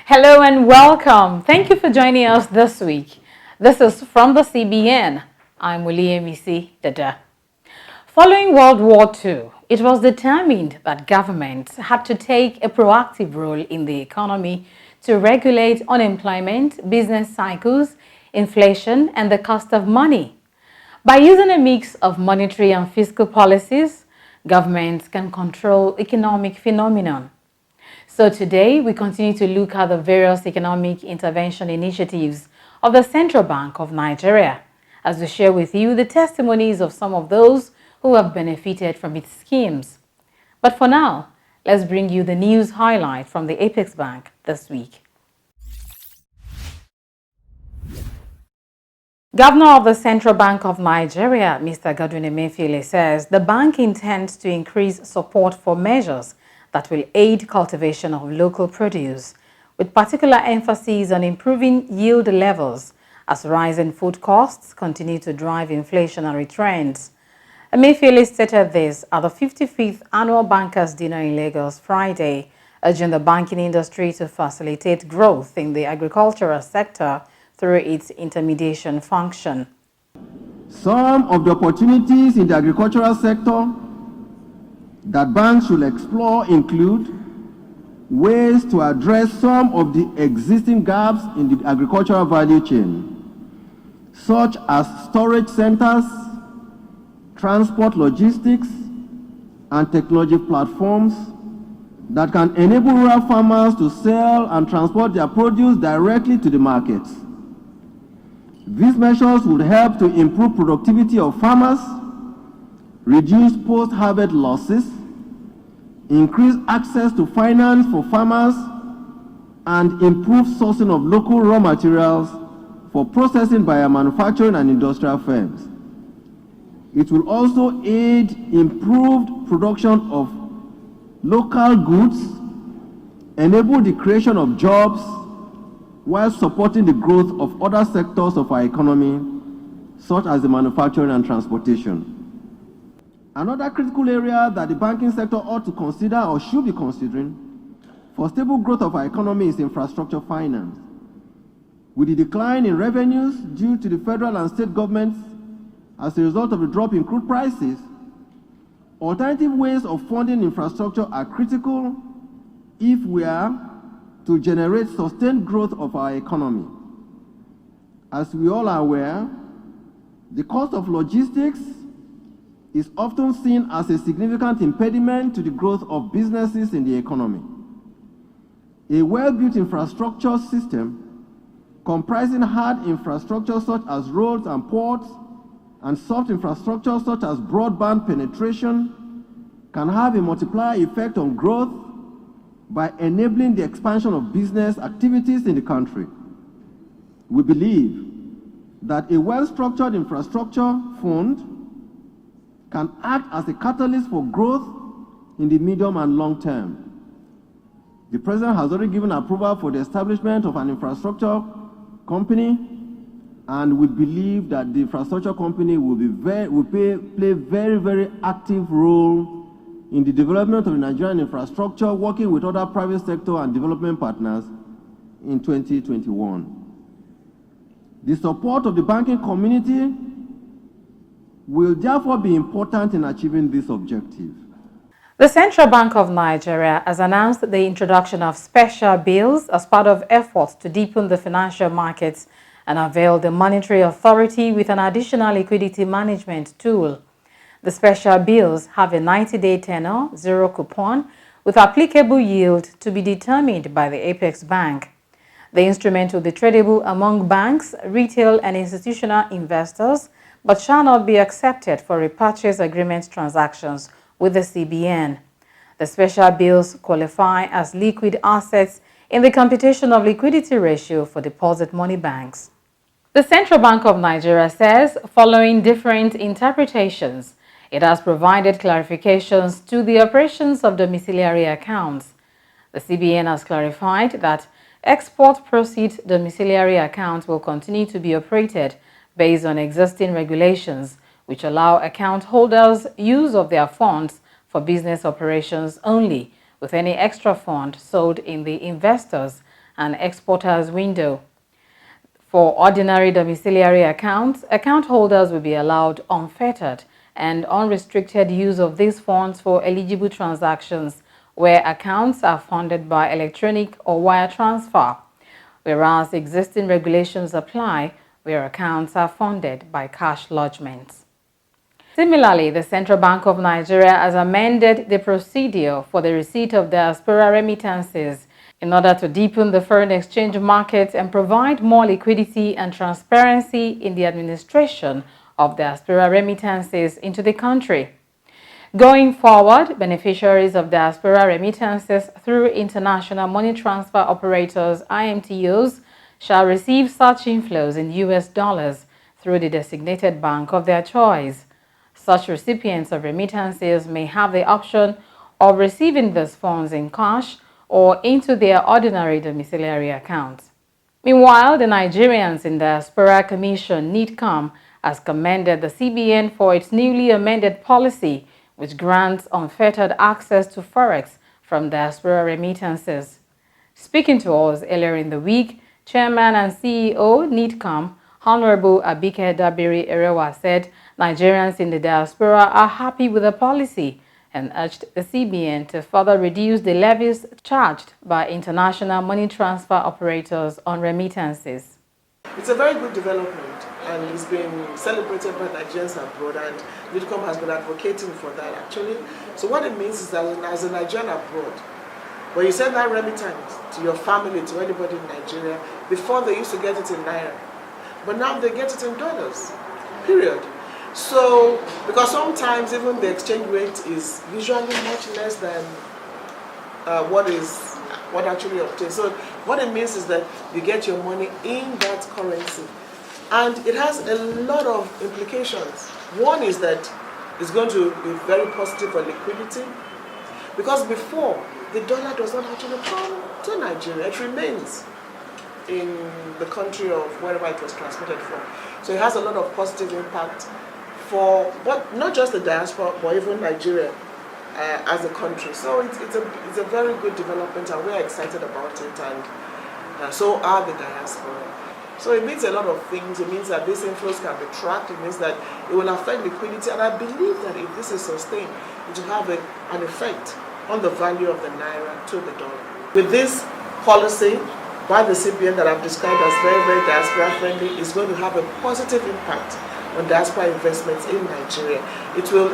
Hello and welcome. Thank you for joining us this week. This is from the CBN. I'm Oluyemisi, Dada. Following World War II, it was determined that governments had to take a proactive role in the economy to regulate unemployment, business cycles, inflation, and the cost of money. By using a mix of monetary and fiscal policies, governments can control economic phenomenon. So today, we continue to look at the various economic intervention initiatives of the Central Bank of Nigeria, as we share with you the testimonies of some of those who have benefited from its schemes. But for now, let's bring you the news highlight from the Apex Bank this week. Governor of the Central Bank of Nigeria, Mr. Godwin Emefiele, says the bank intends to increase support for measures that will aid cultivation of local produce, with particular emphasis on improving yield levels as rising food costs continue to drive inflationary trends. Emefiele stated this at the 55th Annual Bankers' Dinner in Lagos Friday, urging the banking industry to facilitate growth in the agricultural sector through its intermediation function. Some of the opportunities in the agricultural sector that banks should explore include ways to address some of the existing gaps in the agricultural value chain, such as storage centers, transport logistics, and technology platforms that can enable rural farmers to sell and transport their produce directly to the markets. These measures would help to improve productivity of farmers, reduce post-harvest losses, increase access to finance for farmers, and improve sourcing of local raw materials for processing by our manufacturing and industrial firms. It will also aid improved production of local goods, enable the creation of jobs, while supporting the growth of other sectors of our economy, such as the manufacturing and transportation. Another critical area that the banking sector ought to consider or should be considering for stable growth of our economy is infrastructure finance. With the decline in revenues due to the federal and state governments as a result of the drop in crude prices, alternative ways of funding infrastructure are critical if we are to generate sustained growth of our economy. As we all are aware, the cost of logistics is often seen as a significant impediment to the growth of businesses in the economy. A well-built infrastructure system comprising hard infrastructure such as roads and ports and soft infrastructure such as broadband penetration can have a multiplier effect on growth by enabling the expansion of business activities in the country. We believe that a well-structured infrastructure fund can act as a catalyst for growth in the medium and long term. The President has already given approval for the establishment of an infrastructure company, and we believe that the infrastructure company will play a very, very active role in the development of the Nigerian infrastructure, working with other private sector and development partners in 2021. The support of the banking community will therefore be important in achieving this objective. The Central Bank of Nigeria has announced the introduction of special bills as part of efforts to deepen the financial markets and avail the monetary authority with an additional liquidity management tool. The special bills have a 90-day tenor, zero coupon, with applicable yield to be determined by the Apex Bank. The instrument will be tradable among banks, retail and institutional investors, but shall not be accepted for repurchase agreement transactions with the CBN. The special bills qualify as liquid assets in the computation of liquidity ratio for deposit money banks. The Central Bank of Nigeria says, following different interpretations, it has provided clarifications to the operations of domiciliary accounts. The CBN has clarified that export proceeds domiciliary accounts will continue to be operated based on existing regulations, which allow account holders use of their funds for business operations only, with any extra fund sold in the investors and exporters window. For ordinary domiciliary accounts, account holders will be allowed unfettered and unrestricted use of these funds for eligible transactions where accounts are funded by electronic or wire transfer, whereas existing regulations apply where accounts are funded by cash lodgements. Similarly, the Central Bank of Nigeria has amended the procedure for the receipt of diaspora remittances in order to deepen the foreign exchange market and provide more liquidity and transparency in the administration of diaspora remittances into the country. Going forward, beneficiaries of diaspora remittances through international money transfer operators (IMTOs) shall receive such inflows in US dollars through the designated bank of their choice. Such recipients of remittances may have the option of receiving these funds in cash or into their ordinary domiciliary accounts. Meanwhile, the Nigerians in Diaspora Commission (NIDCOM) has commended the CBN for its newly amended policy, which grants unfettered access to forex from diaspora remittances. Speaking to us earlier in the week, Chairman and CEO NIDCOM, Honorable Abike Dabiri Erewa, said Nigerians in the diaspora are happy with the policy and urged the CBN to further reduce the levies charged by international money transfer operators on remittances. It's a very good development and it's been celebrated by Nigerians abroad, and NIDCOM has been advocating for that actually. So what it means is that as a Nigerian abroad, when you send that remittance to your family, to anybody in Nigeria, before they used to get it in Naira, but now they get it in dollars, period. So, because sometimes even the exchange rate is usually much less than what actually obtains. So what it means is that you get your money in that currency. And it has a lot of implications. One is that it's going to be very positive for liquidity, because before, the dollar does not actually come to Nigeria. It remains in the country of wherever it was transmitted from. So it has a lot of positive impact for not just the diaspora, but even Nigeria as a country. So it's a very good development, and we're excited about it, and so are the diaspora. So it means a lot of things. It means that these inflows can be tracked. It means that it will affect liquidity, and I believe that if this is sustained, it will have an effect on the value of the Naira to the dollar. With this policy by the CBN that I've described as very, very diaspora friendly, is going to have a positive impact on diaspora investments in Nigeria. It will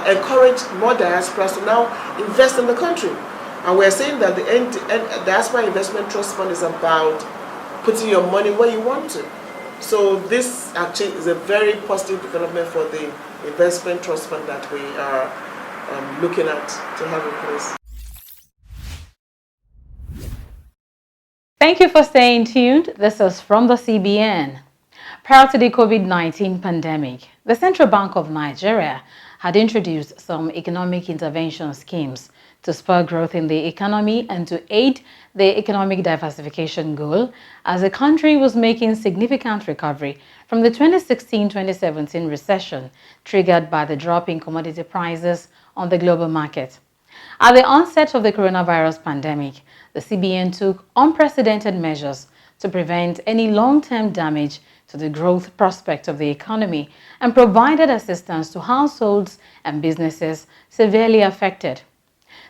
encourage more diasporas to now invest in the country. And we're saying that the Diaspora Investment Trust Fund is about putting your money where you want to. So this actually is a very positive development for the investment trust fund that we are looking at to have in place. Thank you for staying tuned. This is from the CBN. Prior to the COVID-19 pandemic, the Central Bank of Nigeria had introduced some economic intervention schemes to spur growth in the economy and to aid the economic diversification goal as the country was making significant recovery from the 2016-2017 recession triggered by the drop in commodity prices on the global market. At the onset of the coronavirus pandemic, the CBN took unprecedented measures to prevent any long-term damage to the growth prospect of the economy and provided assistance to households and businesses severely affected.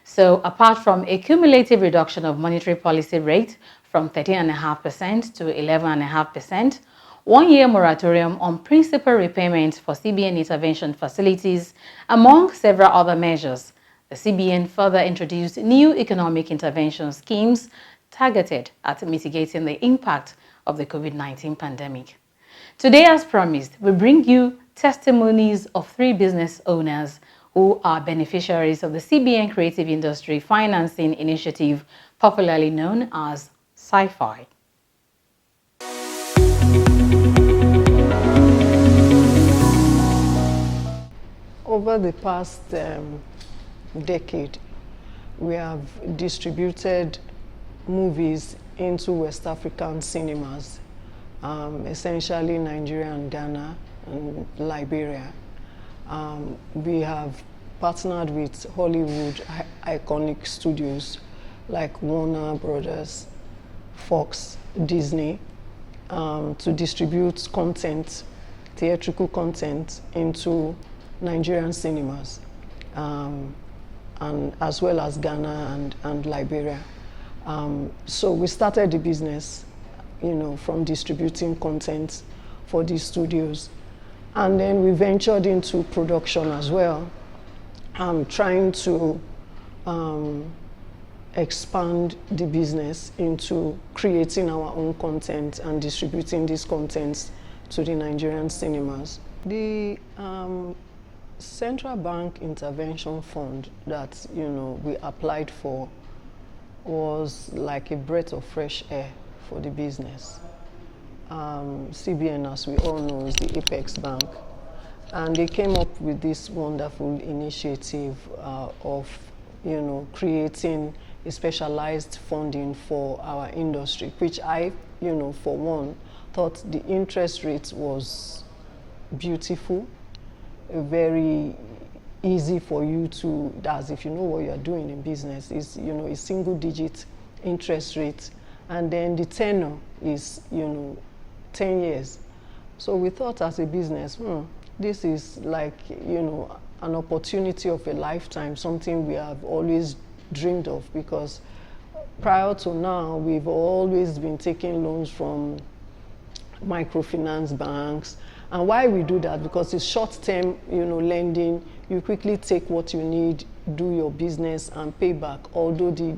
So, apart from a cumulative reduction of monetary policy rate from 13.5% to 11.5%, one-year moratorium on principal repayment for CBN intervention facilities, among several other measures, the CBN further introduced new economic intervention schemes targeted at mitigating the impact of the COVID-19 pandemic. Today, as promised, we bring you testimonies of 3 business owners who are beneficiaries of the CBN Creative Industry Financing Initiative, popularly known as Sci-Fi. Over the past decade, we have distributed movies into West African cinemas, essentially Nigeria and Ghana and Liberia. We have partnered with Hollywood iconic studios like Warner Brothers Fox, Disney, to distribute content, theatrical content into Nigerian cinemas, and as well as Ghana and Liberia. So we started the business, from distributing content for these studios. And then we ventured into production as well, trying to expand the business into creating our own content and distributing these contents to the Nigerian cinemas. The Central Bank Intervention Fund that we applied for was like a breath of fresh air for the business. CBN, as we all know, is the apex bank, and they came up with this wonderful initiative of creating a specialized funding for our industry, which I, for one, thought the interest rate was beautiful, very easy for you to, as if you know what you're doing in business, is a single-digit interest rate, and then the tenure is 10 years. So we thought as a business, this is like an opportunity of a lifetime, something we have always dreamed of, because prior to now we've always been taking loans from microfinance banks. And why we do that? Because it's short-term, lending. You quickly take what you need, do your business, and pay back. Although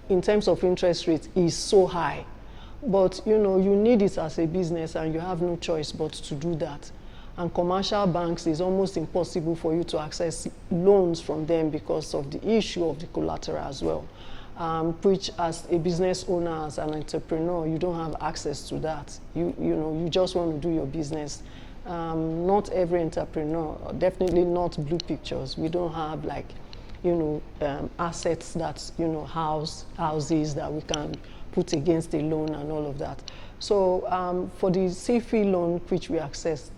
in terms of interest rate, is so high, but you need it as a business, and you have no choice but to do that. And commercial banks, is almost impossible for you to access loans from them because of the issue of the collateral as well. Which, as a business owner, as an entrepreneur, you don't have access to that. You just want to do your business. Not every entrepreneur, definitely not Blue Pictures. We don't have assets that houses that we can put against a loan and all of that. So for the CFI loan, which we accessed,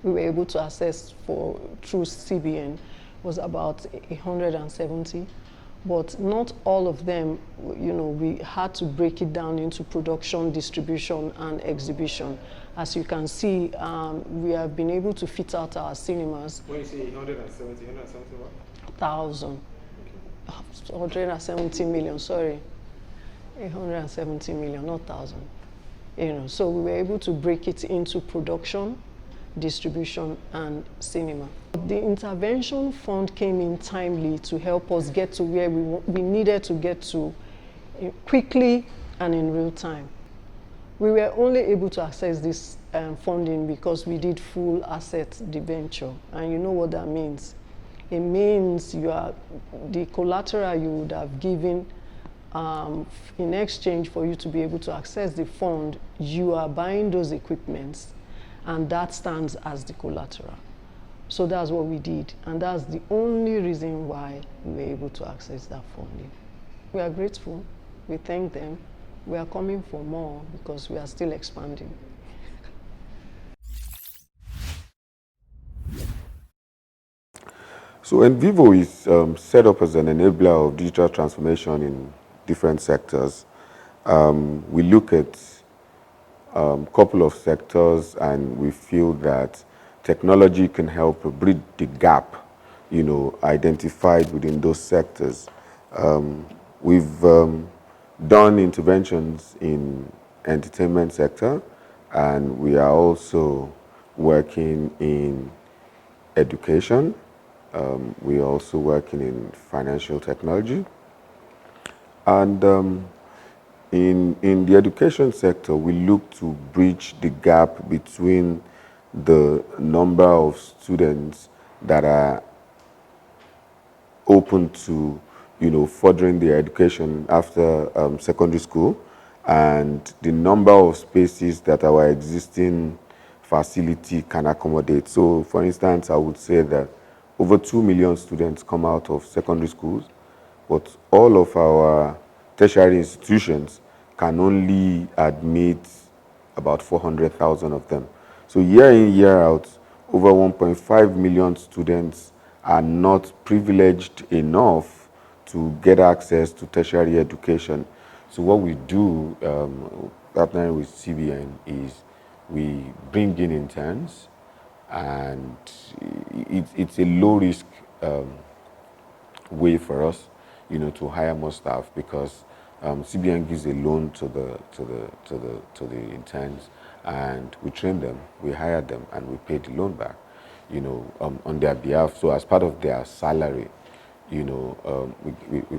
we were able to access through CBN, was about 170. But not all of them, we had to break it down into production, distribution, and exhibition. As you can see, we have been able to fit out our cinemas. When you say 170 what? 1,000. Okay. 170 million, sorry. 170 million, not 1,000. So we were able to break it into production, distribution, and cinema. The intervention fund came in timely to help us get to where we needed to get to quickly and in real time. We were only able to access this funding because we did full asset debenture, and you know what that means. It means the collateral you would have given in exchange for you to be able to access the fund, you are buying those equipments, and that stands as the collateral. So that's what we did, and that's the only reason why we were able to access that funding. We are grateful. We thank them. We are coming for more because we are still expanding. So NVivo is set up as an enabler of digital transformation in different sectors. We look at a couple of sectors, and we feel that technology can help bridge the gap, identified within those sectors. We've done interventions in entertainment sector, and we are also working in education. We are also working in financial technology. And in the education sector, we look to bridge the gap between the number of students that are open to, furthering their education after secondary school, and the number of spaces that our existing facility can accommodate. So, for instance, I would say that over 2 million students come out of secondary schools, but all of our tertiary institutions can only admit about 400,000 of them. So year in, year out, over 1.5 million students are not privileged enough to get access to tertiary education. So what we do, partnering with CBN, is we bring in interns, and it's a low risk way for us, to hire more staff, because CBN gives a loan to the interns, and we train them, we hire them, and we pay the loan back, on their behalf. So as part of their salary, we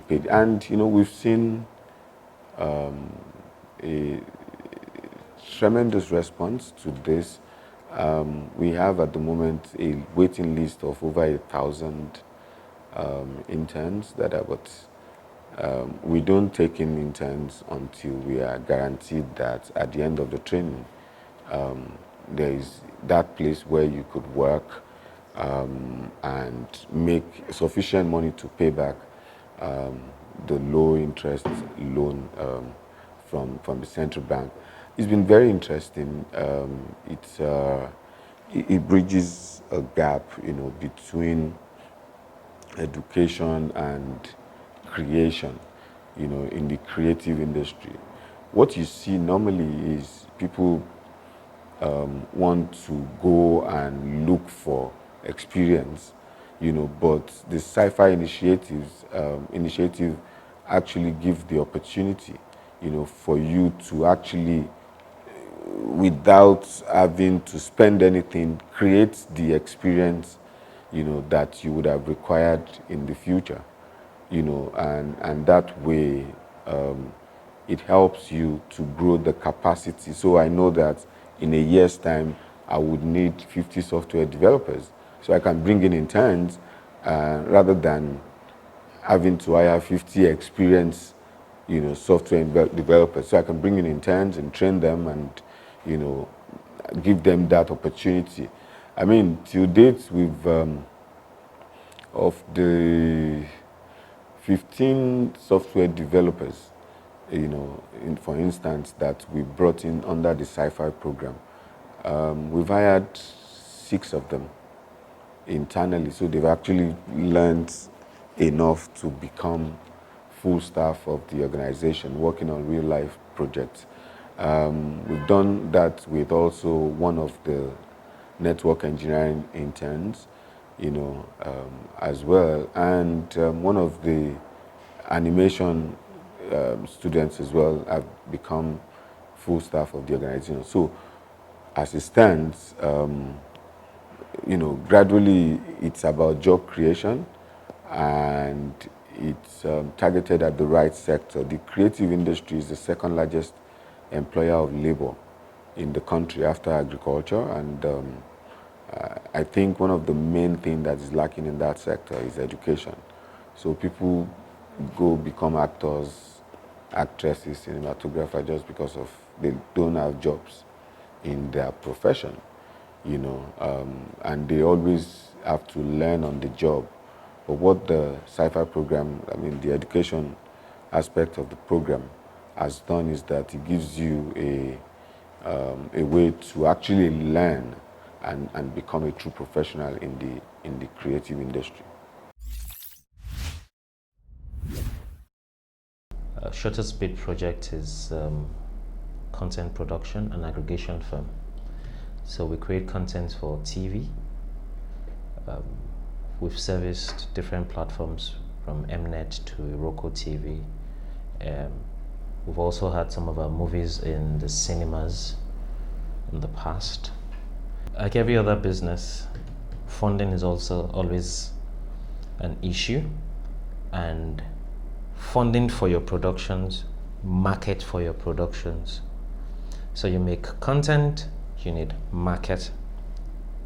paid, and we've seen a tremendous response to this. We have at the moment a waiting list of over 1,000 interns that are, but we don't take in interns until we are guaranteed that at the end of the training, there is that place where you could work and make sufficient money to pay back the low interest loan from the central bank. It's been very interesting. It bridges a gap, between education and creation, in the creative industry. What you see normally is people want to go and look for experience, but the sci-fi initiative actually gives the opportunity, for you to actually, without having to spend anything, create the experience, that you would have required in the future, and that way it helps you to grow the capacity. So I know that in a year's time, I would need 50 software developers. So I can bring in interns rather than having to hire 50 experienced, software developers. So I can bring in interns and train them and, give them that opportunity. I mean, to date, we've, of the 15 software developers, for instance, that we brought in under the sci-fi program, we've hired 6 of them internally. So they've actually learned enough to become full staff of the organization, working on real life projects. We've done that with also one of the network engineering interns, as well, and one of the animation students as well have become full staff of the organization. So as it stands, gradually it's about job creation, and it's targeted at the right sector. The creative industry is the second largest employer of labor in the country after agriculture, and I think one of the main things that is lacking in that sector is education. So people go become actors, actresses, cinematographers just because of they don't have jobs in their profession, and they always have to learn on the job. But what the sci-fi program, the education aspect of the program has done is that it gives you a way to actually learn and become a true professional in the creative industry. Shortest Bid project is content production and aggregation firm. So we create content for TV. We've serviced different platforms from Mnet to Roku TV. We've also had some of our movies in the cinemas in the past. Like every other business, funding is also always an issue, and funding for your productions, market for your productions. So you make content, you need market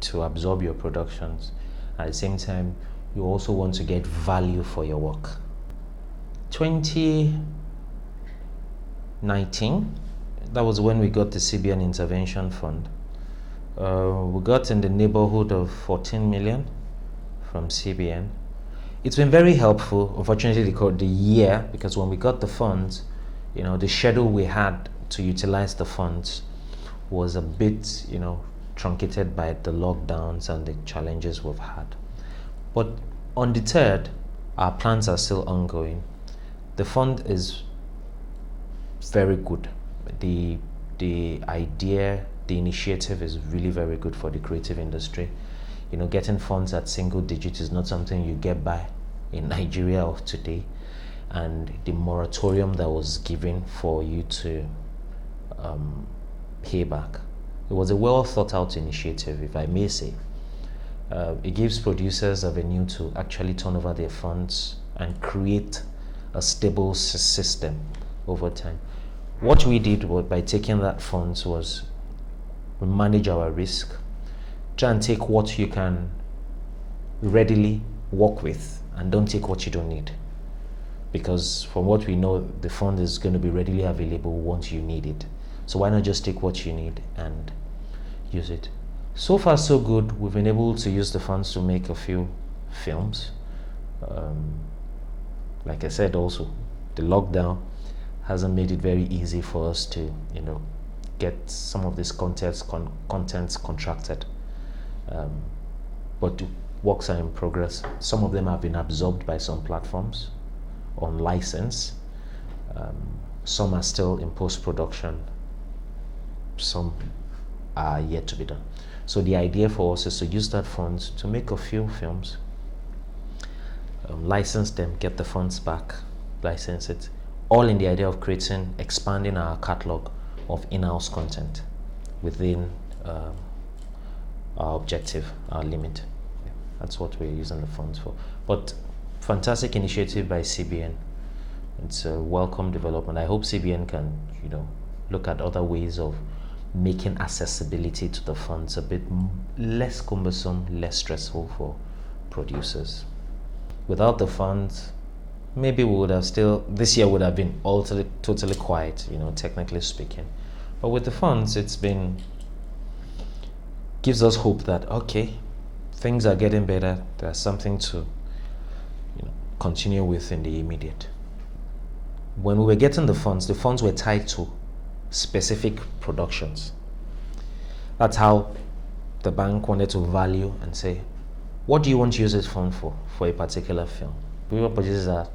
to absorb your productions. At the same time, you also want to get value for your work. 2019, that was when we got the CBN Intervention Fund. We got in the neighborhood of 14 million from CBN. It's been very helpful. Unfortunately, the year, because when we got the funds, the schedule we had to utilize the funds was a bit, truncated by the lockdowns and the challenges we've had. But undeterred, our plans are still ongoing. The fund is very good. The idea, the initiative is really very good for the creative industry. You know, getting funds at single digits is not something you get by in Nigeria of today. And the moratorium that was given for you to pay back, it was a well thought out initiative, if I may say. It gives producers a venue to actually turn over their funds and create a stable system over time. What we did by taking that funds was we manage our risk, try and take what you can readily work with and don't take what you don't need. Because from what we know, the fund is going to be readily available once you need it. So why not just take what you need and use it? So far so good. We've been able to use the funds to make a few films. Like I said also, the lockdown hasn't made it very easy for us to, you know, get some of this contents contracted. But works are in progress. Some of them have been absorbed by some platforms on license. Some are still in post-production. Some are yet to be done. So the idea for us is to use that funds to make a few films, license them, get the funds back, license it, all in the idea of expanding our catalog of in-house content within our objective, our limit. Yeah, that's what we're using the funds for. But fantastic initiative by CBN. It's a welcome development. I hope CBN can, you know, look at other ways of making accessibility to the funds a bit less cumbersome, less stressful for producers. Without the funds, maybe we would have this year would have been totally quiet, you know, technically speaking. But with the funds, gives us hope that, okay, things are getting better. There's something to, you know, continue with in the immediate. When we were getting the funds were tied to specific productions. That's how the bank wanted to value and say, what do you want to use this fund for a particular film? People purchases are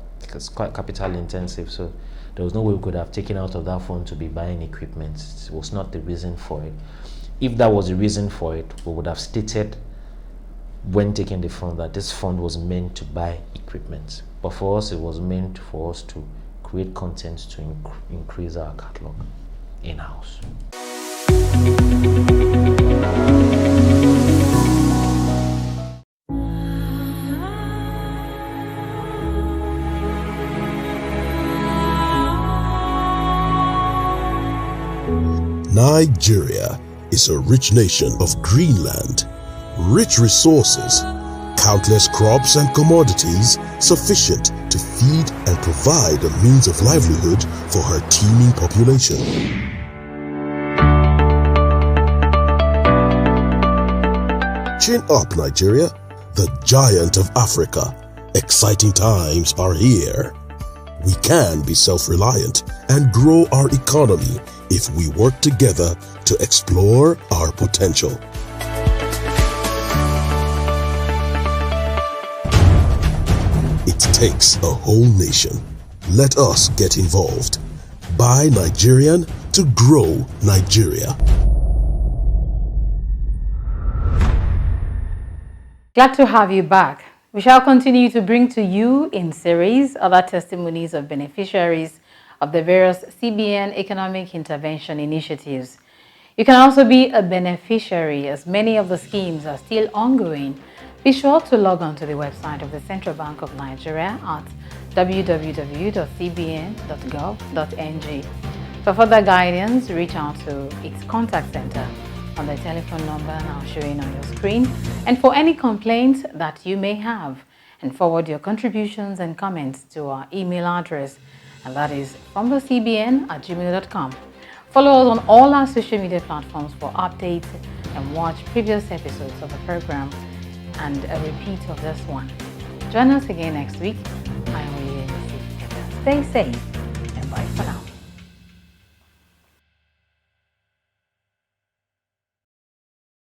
quite capital intensive, so there was no way we could have taken out of that fund to be buying equipment. It was not the reason for it. If that was the reason for it, we would have stated when taking the fund that this fund was meant to buy equipment. But for us, it was meant for us to create content to increase our catalog in-house. Nigeria is a rich nation of green land, rich resources, countless crops and commodities sufficient to feed and provide a means of livelihood for her teeming population. Chin up, Nigeria, the giant of Africa. Exciting times are here. We can be self-reliant and grow our economy if we work together to explore our potential. It takes a whole nation. Let us get involved. Buy Nigerian to grow Nigeria. Glad to have you back. We shall continue to bring to you in series other testimonies of beneficiaries of the various CBN economic intervention initiatives. You can also be a beneficiary as many of the schemes are still ongoing. Be sure to log on to the website of the Central Bank of Nigeria at www.cbn.gov.ng. For further guidance, reach out to its contact center on the telephone number now showing on your screen, and for any complaints that you may have, and forward your contributions and comments to our email address, and that is fromthecbn@gmail.com. Follow us on all our social media platforms for updates and watch previous episodes of the program and a repeat of this one. Join us again next week. I'm Oluyemisi. Stay safe and bye for now.